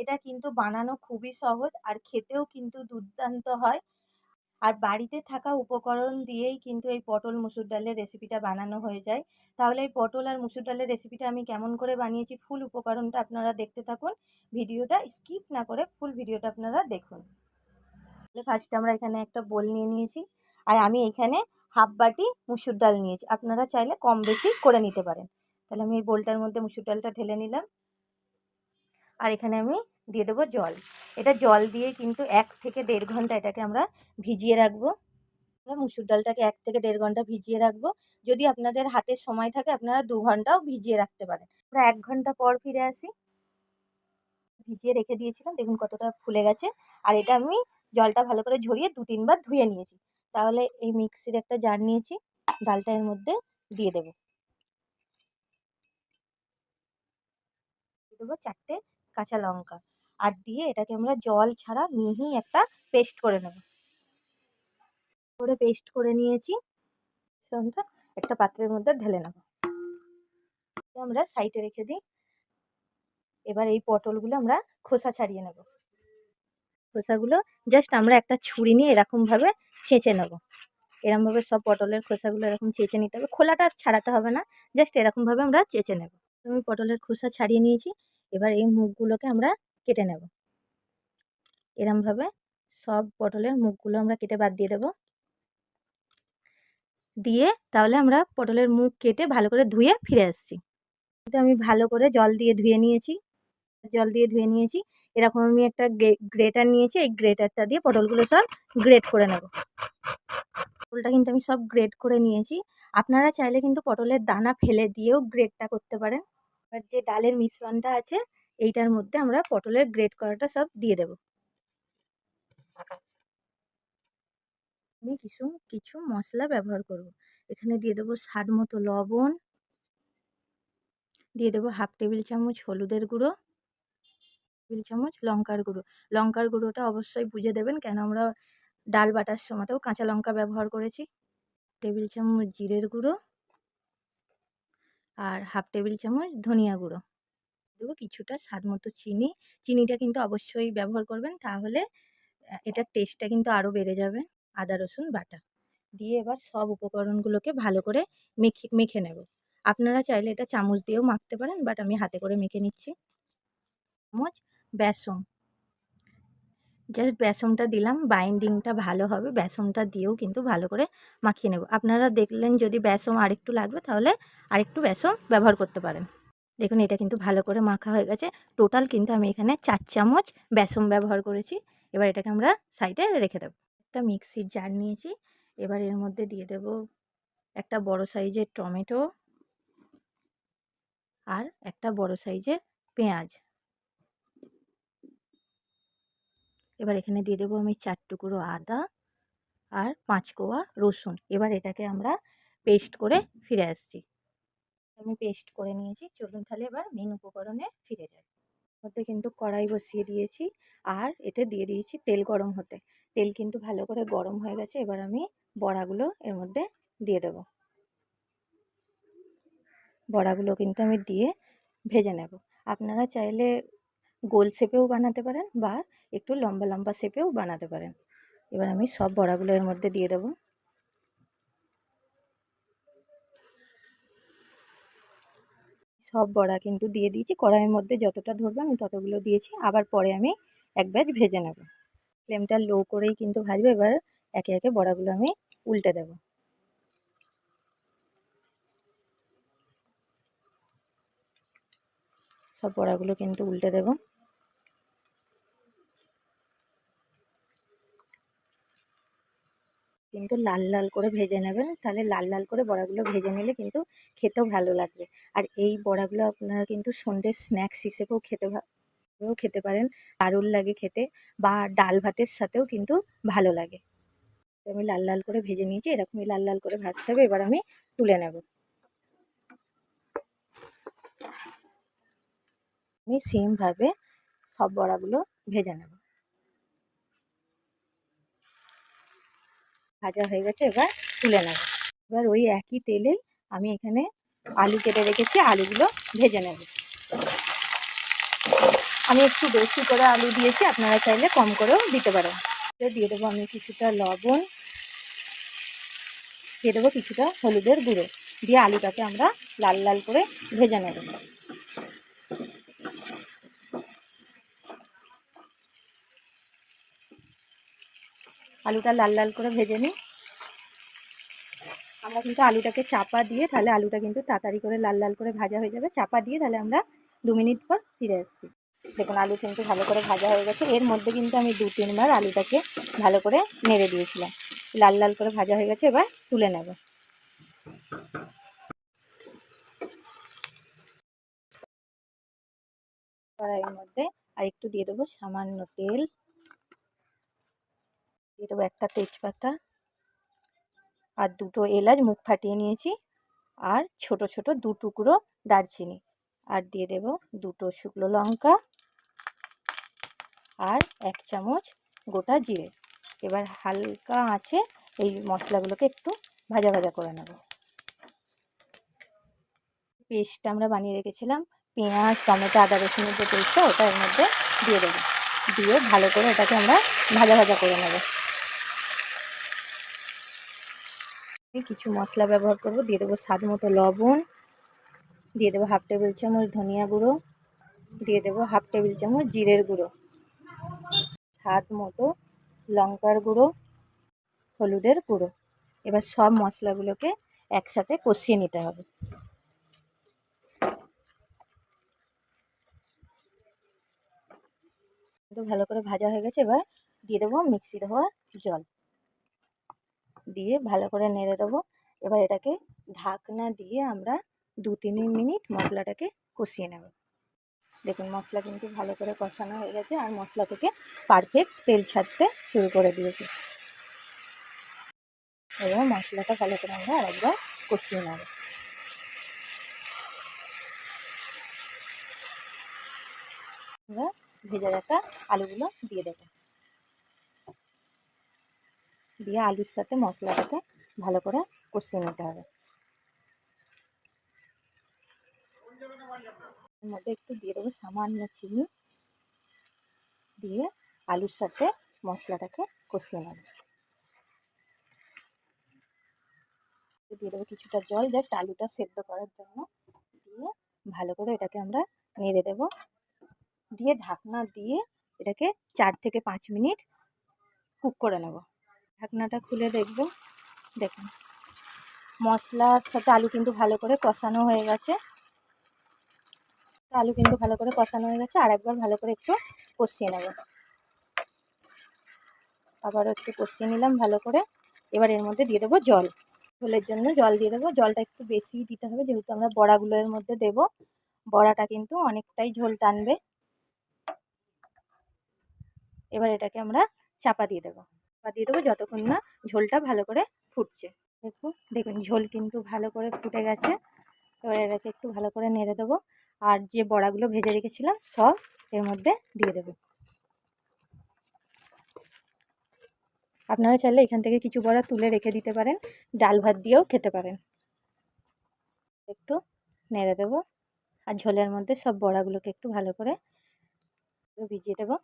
এটা কিন্তু বানানো খুবই সহজ আর খেতেও কিন্তু দুর্দান্ত হয়। আর বাড়িতে থাকা উপকরণ দিয়েই কিন্তু এই পটল মুসুর ডালের রেসিপিটা বানানো হয়ে যায়। তাহলে এই পটল আর মুসুর ডালের রেসিপিটা আমি কেমন করে বানিয়েছি ফুল উপকরণটা আপনারা দেখতে থাকুন। ভিডিওটা স্কিপ না করে ফুল ভিডিওটা আপনারা দেখুন। ফার্স্টে আমরা এখানে একটা বোল নিয়ে নিয়েছি আর আমি এখানে হাফ বাটি মুসুর ডাল নিয়েছি। আপনারা চাইলে কম বেশি করে নিতে পারেন। তাহলে আমি এই বোলটার মধ্যে মুসুর ডালটা ঢেলে নিলাম আর এখানে আমি দিয়ে দেবো জল। এটা জল দিয়ে কিন্তু ১ থেকে ১.৫ ঘন্টা এটাকে আমরা ভিজিয়ে রাখবো। আমরা মুসুর ডালটাকে ১ থেকে ১.৫ ঘন্টা ভিজিয়ে রাখবো। যদি আপনাদের হাতে সময় থাকে আপনারা ২ ঘন্টাও ভিজিয়ে রাখতে পারেন। আমরা ১ ঘন্টা পর ফিরে আসি। ভিজিয়ে রেখে দিয়েছিলাম, দেখুন কতটা ফুলে গেছে। আর এটা আমি জলটা ভালো করে ঝরিয়ে ২-৩ বার ধুয়ে নিয়েছি। তাহলে এই মিক্সির একটা জার নিয়েছি, ডালটা এর মধ্যে দিয়ে দেবো। দিয়ে দেবো ৪ টে কাঁচা লঙ্কা আর দিয়ে এটাকে আমরা জল ছাড়া মিহি একটা পেস্ট করে নেব। পেস্ট করে নিয়েছি, মিশ্রণটা একটা পাত্রের মধ্যে ঢেলে নেব। আমরা সাইডে রেখে দিই। এবার এই পটলগুলো আমরা খোসা ছাড়িয়ে নেব। খোসাগুলো জাস্ট আমরা একটা ছুরি নিয়ে এরকমভাবে ছেঁচে নেব। এরকমভাবে সব পটলের খোসাগুলো এরকম চেঁচে নিতে হবে। খোলাটা ছাড়াতে হবে না, জাস্ট এরকমভাবে আমরা চেঁচে নেব। আমি পটলের খোসা ছাড়িয়ে নিয়েছি। এবার এই মুখগুলোকে আমরা কেটে নেব। এরকমভাবে সব পটলের মুখগুলো আমরা কেটে বাদ দিয়ে দেব। দিয়ে তাহলে আমরা পটলের মুখ কেটে ভালো করে ধুয়ে ফিরে আসছি। আমি ভালো করে জল দিয়ে ধুয়ে নিয়েছি। এরকম আমি একটা গ্রেটার নিয়েছি। এই গ্রেটারটা দিয়ে পটলগুলো সব গ্রেট করে নেব। পটলটা কিন্তু আমি সব গ্রেট করে নিয়েছি। আপনারা চাইলে কিন্তু পটলের দানা ফেলে দিয়েও গ্রেটটা করতে পারেন। এবার যে ডালের মিশ্রণটা আছে এইটার মধ্যে আমরা পটলের গ্রেট করাটা সব দিয়ে দেব। আমি কিছু মশলা ব্যবহার করব। এখানে দিয়ে দেবো স্বাদ মতো লবণ, দিয়ে দেবো 1/2 টেবিল চামচ হলুদের গুঁড়ো, টেবিল চামচ লঙ্কার গুঁড়ো। লঙ্কার গুঁড়োটা অবশ্যই বুঝে দেবেন, কেন আমরা ডাল বাটার সময়তেও কাঁচা লঙ্কা ব্যবহার করেছি। টেবিল চামচ জিরের গুঁড়ো আর 1/2 টেবিল চামচ ধনিয়া গুঁড়ো। দেবো কিছুটা স্বাদ মতো চিনি। চিনিটা কিন্তু অবশ্যই ব্যবহার করবেন, তাহলে এটার টেস্টটা কিন্তু আরও বেড়ে যাবে। আদা রসুন বাটা দিয়ে এবার সব উপকরণগুলোকে ভালো করে মেখে নেব। আপনারা চাইলে এটা চামচ দিয়েও মাখতে পারেন, বাট আমি হাতে করে মেখে নিচ্ছি। চামচ বেসন, জাস্ট বেসনটা দিলাম, বাইন্ডিংটা ভালো হবে। বেসনটা দিয়েও কিন্তু ভালো করে মাখিয়ে নেব। আপনারা দেখলেন যদি বেসন আরেকটু লাগবে তাহলে আরেকটু বেসন ব্যবহার করতে পারেন। দেখুন এটা কিন্তু ভালো করে মাখা হয়ে গেছে। টোটাল কিন্তু আমি এখানে 4 চামচ বেসন ব্যবহার করেছি। এবার এটাকে আমরা সাইডে রেখে দেব। একটা মিক্সির জার নিয়েছি। এবার এর মধ্যে দিয়ে দেব একটা বড় সাইজের টমেটো আর একটা বড় সাইজের পেঁয়াজ। এবার এখানে দিয়ে দেবো আমি 4 টুকরো আদা আর 5 কোয়া রসুন। এবার এটাকে আমরা পেস্ট করে ফিরে আসছি। আমি পেস্ট করে নিয়েছি। চলুন তাহলে এবার মেন উপকরণে ফিরে যাই। মধ্যে কিন্তু কড়াই বসিয়ে দিয়েছি আর এতে দিয়ে দিয়েছি তেল গরম হতে। তেল কিন্তু ভালো করে গরম হয়ে গেছে। এবার আমি বড়াগুলো এর মধ্যে দিয়ে দেব। বড়াগুলো কিন্তু আমি দিয়ে ভেজে নেব। আপনারা চাইলে গোল শেপেও বানাতে পারেন বা একটু লম্বা লম্বা শেপেও বানাতে পারেন। এবার আমি সব বড়াগুলো এর মধ্যে দিয়ে দেব। সব বড়া কিন্তু দিয়ে দিয়েছি। কড়াইয়ের মধ্যে যতটা ধরবে আমি ততগুলো দিয়েছি। আবার পরে আমি এক ব্যাচ ভেজে নেব। ফ্লেমটা লো করেই কিন্তু ভাজবো। এবার একে একে বড়াগুলো আমি উল্টে দেব। সব বড়াগুলো কিন্তু উল্টে দেব। কিন্তু লাল লাল করে ভেজে নেবেন, তাহলে লাল লাল করে বড়াগুলো ভেজে নিলে কিন্তু খেতেও ভালো লাগবে। আর এই বড়াগুলো আপনারা কিন্তু সন্ধ্যের স্ন্যাক্স হিসেবেও খেতে পারেন। দারুণ লাগে খেতে, বা ডাল ভাতের সাথেও কিন্তু ভালো লাগে। আমি লাল লাল করে ভেজে নিয়েছি। এরকমই লাল লাল করে ভাজতে হবে। এবার আমি তুলে নেব। আমি সেমভাবে সব বড়াগুলো ভেজে নেব। ভাজা হয়ে গেছে, এবার তুলে নেব। এবার ওই একই তেলেই আমি এখানে আলু কেটে রেখেছি, আলুগুলো ভেজে নেব। আমি একটু বেশি করে আলু দিয়েছি, আপনারা চাইলে কম করেও দিতে পারেন। দিয়ে দেবো আমি কিছুটা লবণ, দিয়ে দেবো কিছুটা হলুদের গুঁড়ো, দিয়ে আলুটাকে আমরা লাল লাল করে ভেজে নেব। আলুটা লাল লাল করে ভেজে নিই। আমরা কিন্তু আলুটাকে চাপা দিয়ে, তাহলে আলুটা কিন্তু তাড়াতাড়ি করে লাল লাল করে ভাজা হয়ে যাবে। চাপা দিয়ে তাহলে আমরা 2 মিনিট পর ফিরে আসছি। দেখুন আলু কিন্তু ভালো করে ভাজা হয়ে গেছে। এর মধ্যে কিন্তু আমি 2-3 বার আলুটাকে ভালো করে নেড়ে দিয়েছিলাম। লাল লাল করে ভাজা হয়ে গেছে, এবার তুলে নেব। কড়াইয়ের মধ্যে আর একটু দিয়ে দেবো সামান্য তেল, দিয়ে দেবো একটা তেজপাতা আর 2টো এলাচ মুখ ফাটিয়ে নিয়েছি, আর ছোট ছোট 2 টুকরো দারচিনি, আর দিয়ে দেব 2টো শুকনো লঙ্কা আর 1 চামচ গোটা জিরে। এবার হালকা আঁচে এই মশলাগুলোকে একটু ভাজা ভাজা করে নেব। পেস্টটা আমরা বানিয়ে রেখেছিলাম, পেঁয়াজ, টমেটো, আদা রসুনের যে পেস্টটা, ওটা এর মধ্যে দিয়ে দেবো। দিয়ে ভালো করে এটাকে আমরা ভাজা ভাজা করে নেব। কিছু মশলা ব্যবহার করব, দিয়ে দেবো স্বাদ মতো লবণ, দিয়ে দেবো 1/2 টেবিল চামচ ধনিয়া গুঁড়ো, দিয়ে দেবো 1/2 টেবিল চামচ জিরের গুঁড়ো, স্বাদ মতো লঙ্কার গুঁড়ো, হলুদের গুঁড়ো। এবার সব মশলাগুলোকে একসাথে কষিয়ে নিতে হবে। ভালো করে ভাজা হয়ে গেছে, এবার দিয়ে দেবো মিক্সি ধোয়া জল, দিয়ে ভালো করে নেড়ে দেবো। এবার এটাকে ঢাকনা দিয়ে আমরা 2-3 মিনিট মশলাটাকে কষিয়ে নেব। দেখুন মশলা কিন্তু ভালো করে কষানো হয়ে গেছে, আর মশলা থেকে পারফেক্ট তেল ছাড়তে শুরু করে দিয়েছে। এবার মশলাটা ভালো করে আমরা আরেকবার কষিয়ে নেব। আমরা ভেজে রাখা আলুগুলো দিয়ে দেবো, দিয়ে আলুর সাথে মশলাটাকে ভালো করে কষিয়ে নিতে হবে। এর মধ্যে একটু দিয়ে দেবো সামান্য চিনি, দিয়ে আলুর সাথে মশলাটাকে কষিয়ে নেব। দিয়ে দেবো কিছুটা জল, জাস্ট আলুটা সেদ্ধ করার জন্য, দিয়ে ভালো করে এটাকে আমরা নেড়ে দেব, দিয়ে ঢাকনা দিয়ে এটাকে 4 থেকে 5 মিনিট কুক করে নেব। ঢাকনাটা খুলে দেখব, দেখুন মশলার সাথে আলু কিন্তু ভালো করে কষানো হয়ে গেছে। আলু কিন্তু ভালো করে কষানো হয়ে গেছে, আর একবার ভালো করে একটু কষিয়ে নেব। আবারও একটু কষিয়ে নিলাম ভালো করে। এবার এর মধ্যে দিয়ে দেবো জল, ঝোলের জন্য জল দিয়ে দেবো। জলটা একটু বেশি দিতে হবে, যেহেতু আমরা বড়াগুলো এর মধ্যে দেবো। বড়াটা কিন্তু অনেকটাই ঝোল টানবে। এবার এটাকে আমরা চাপা দিয়ে দেবো, যতক্ষণ না ঝোলটা ভালো করে ফুটছে। দেখুন ঝোল কিন্তু ভালো করে ফুটে গেছে। এবার এটাকে একটু ভালো করে নেড়ে দেবো, আর যে বড়াগুলো ভেজে রেখেছিলাম সব এর মধ্যে দিয়ে দেবো। আপনারা চাইলে এখান থেকে কিছু বড়া তুলে রেখে দিতে পারেন, ডাল ভাত দিয়েও খেতে পারেন। একটু নেড়ে দেবো, আর ঝোলের মধ্যে সব বড়াগুলোকে একটু ভালো করে ভিজিয়ে দেবো,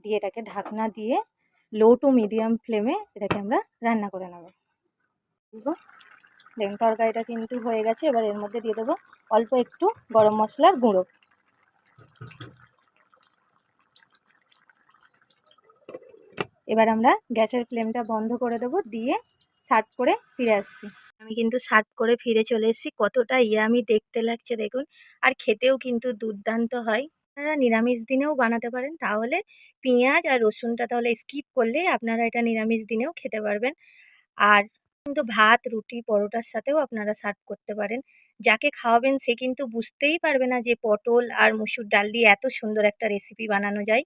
দিয়ে এটাকে ঢাকনা দিয়ে লো টু মিডিয়াম ফ্লেমে এটাকে আমরা রান্না করে নেব। দেখুন তরকারিটা কিন্তু হয়ে গেছে। এবার এর মধ্যে দিয়ে দেবো অল্প একটু গরম মশলার গুঁড়ো। এবার আমরা গ্যাসের ফ্লেমটা বন্ধ করে দেবো, দিয়ে সার্ভ করে ফিরে আসছি। আমি কিন্তু সার্ভ করে ফিরে চলে এসেছি। কতটা ইয়ামি দেখতে লাগছে দেখুন, আর খেতেও কিন্তু দুর্দান্ত হয়। আপনারা নিরামিষ দিনেও বানাতে পারেন, তাহলে পেঁয়াজ আর রসুনটা তাহলে স্কিপ করলে আপনারা এটা নিরামিষ দিনেও খেতে পারবেন। আর কিন্তু ভাত, রুটি, পরোটার সাথেও আপনারা সার্ভ করতে পারেন। যাকে খাওয়াবেন সে কিন্তু বুঝতেই পারবে না যে পটল আর মুসুর ডাল দিয়ে এত সুন্দর একটা রেসিপি বানানো যায়।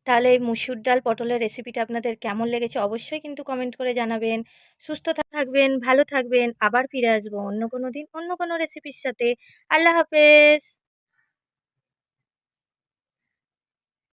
তাহলে এই মুসুর ডাল পটলের রেসিপিটা আপনাদের কেমন লেগেছে অবশ্যই কিন্তু কমেন্ট করে জানাবেন। সুস্থ থাকবেন, ভালো থাকবেন। আবার ফিরে আসবো অন্য কোনো দিন অন্য কোনো রেসিপির সাথে। আল্লাহ হাফেজ।